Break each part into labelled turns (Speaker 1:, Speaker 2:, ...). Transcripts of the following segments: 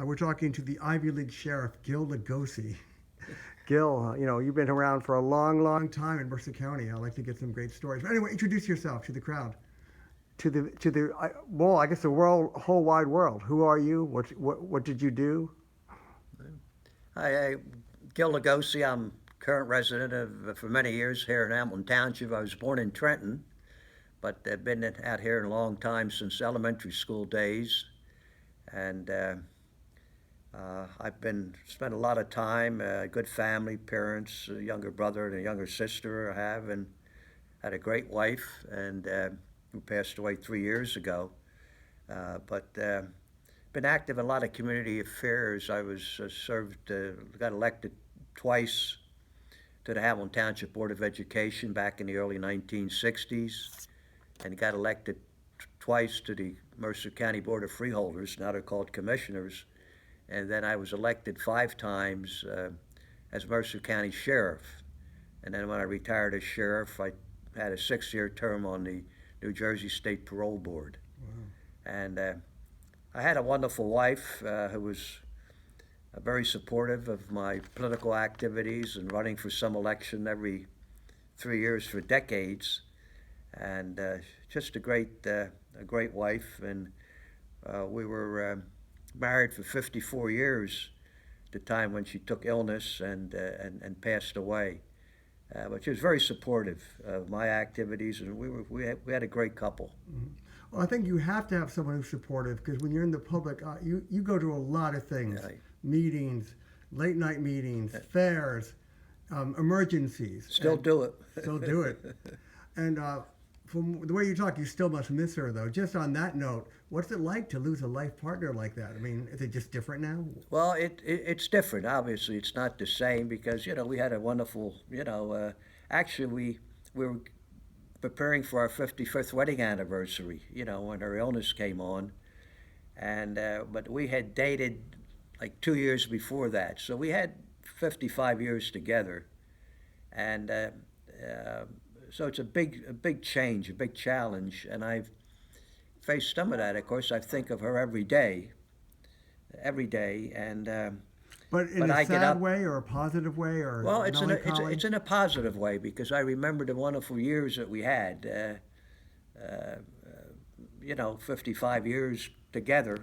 Speaker 1: We're talking to the Ivy League Sheriff, Gil Lugossy. Gil, you've been around for a long, long time in Mercer County. I'd like to get some great stories. But anyway, introduce yourself to the crowd, well, I guess the world, whole wide world. Who are you? What did you do?
Speaker 2: Hi, Gil Lugossy. I'm current resident of for many years here in Hamilton Township. I was born in Trenton, but I've been out here a long time since elementary school days, and I've been spent a lot of time. Good family, parents, a younger brother and a younger sister. I have, and had a great wife, and who passed away 3 years ago. But been active in a lot of community affairs. I was got elected twice to the Hamilton Township Board of Education back in the early 1960s, and got elected twice to the Mercer County Board of Freeholders. Now they're called commissioners. And then I was elected 5 times as Mercer County Sheriff. And then when I retired as sheriff, I had a 6-year term on the New Jersey State Parole Board.
Speaker 1: Wow.
Speaker 2: And I had a wonderful wife who was very supportive of my political activities and running for some election every 3 years for decades. And just a great wife. And we were married for 54 years, the time when she took illness and passed away. But she was very supportive of my activities, and we had a great couple.
Speaker 1: Mm-hmm. Well, I think you have to have someone who's supportive, because when you're in the public, you go to a lot of things, meetings, late night meetings, fairs, emergencies.
Speaker 2: Still do it.
Speaker 1: Still do it. And from the way you talk, you still must miss her, though. Just on that note, what's it like to lose a life partner like that? I mean, is it just different now?
Speaker 2: Well, it's different. Obviously, it's not the same because, we had a wonderful, actually we were preparing for our 55th wedding anniversary, when her illness came on. And but we had dated like 2 years before that. So we had 55 years together. And so it's a big change, a big challenge, and I've faced some of that. Of course, I think of her every day, and
Speaker 1: but in a sad way or a positive way, or
Speaker 2: well, it's in a positive way, because I remember the wonderful years that we had. 55 years together,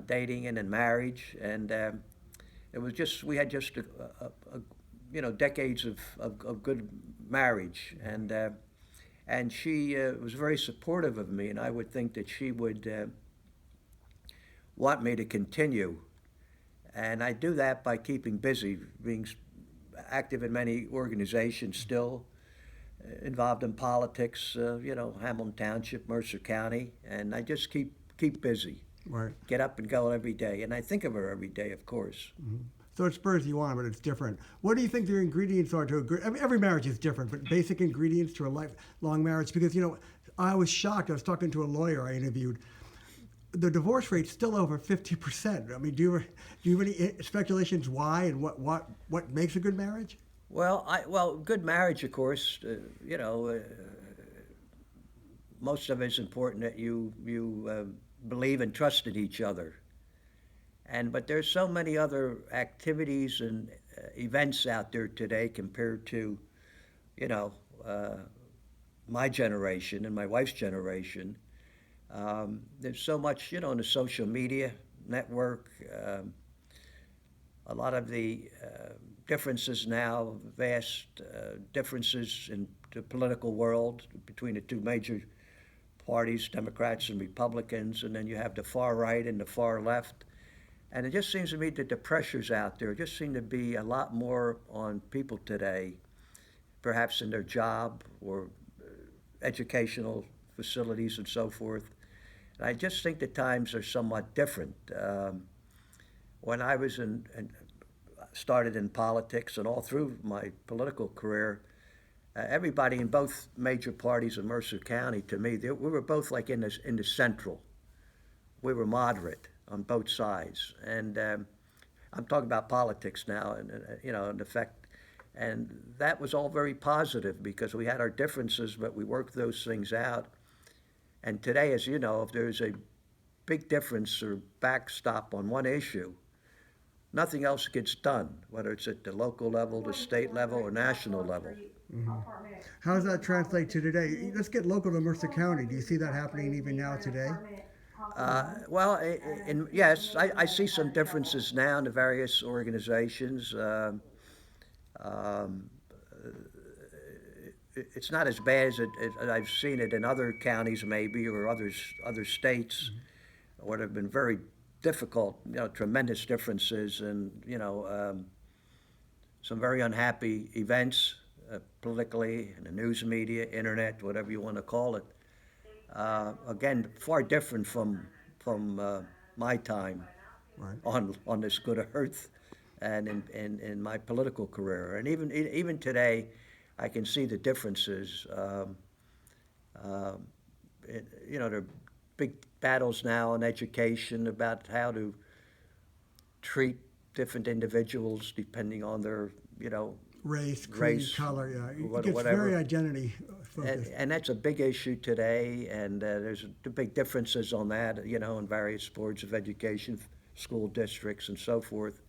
Speaker 2: dating and in marriage, and it was just we had just decades of good marriage, and she was very supportive of me, and I would think that she would want me to continue, and I do that by keeping busy, being active in many organizations still, involved in politics, Hamilton Township, Mercer County, and I just keep busy.
Speaker 1: Right.
Speaker 2: Get up and go every day, and I think of her every day, of course.
Speaker 1: Mm-hmm. So it spurs you on, but it's different. What do you think the ingredients are to a good? I mean, every marriage is different, but basic ingredients to a lifelong marriage. Because I was shocked. I was talking to a lawyer I interviewed. The divorce rate's still over 50%. I mean, do you have any speculations why and what makes a good marriage?
Speaker 2: Well, good marriage, of course. Most of it's important that you believe and trust in each other. But there's so many other activities and events out there today compared to, my generation and my wife's generation. There's so much, in the social media network. A lot of the differences now, vast differences in the political world between the two major parties, Democrats and Republicans, and then you have the far right and the far left. And it just seems to me that the pressures out there just seem to be a lot more on people today, perhaps in their job or educational facilities and so forth. And I just think the times are somewhat different. When I was started in politics and all through my political career, everybody in both major parties in Mercer County, to me, we were both like in the central. We were moderate on both sides, and I'm talking about politics now, and in effect, and that was all very positive because we had our differences, but we worked those things out. And today, as you know, if there's a big difference or backstop on one issue, nothing else gets done, whether it's at the local level, the state level, or national level.
Speaker 1: How does that translate to today? Let's get local to Mercer County. Do you see that happening even now today?
Speaker 2: Well, yes, I see some differences now in the various organizations. It's not as bad as I've seen it in other counties maybe, or other states, where there have been very difficult, tremendous differences, and some very unhappy events politically, in the news media, internet, whatever you want to call it. Again, far different from my time
Speaker 1: Right.
Speaker 2: on this good earth, and in my political career, and even today, I can see the differences. There are big battles now in education about how to treat different individuals depending on their,
Speaker 1: Race, creed,
Speaker 2: race,
Speaker 1: color, yeah. It
Speaker 2: whatever.
Speaker 1: gets very identity focused.
Speaker 2: And that's a big issue today, and there's big differences on that, in various boards of education, school districts, and so forth.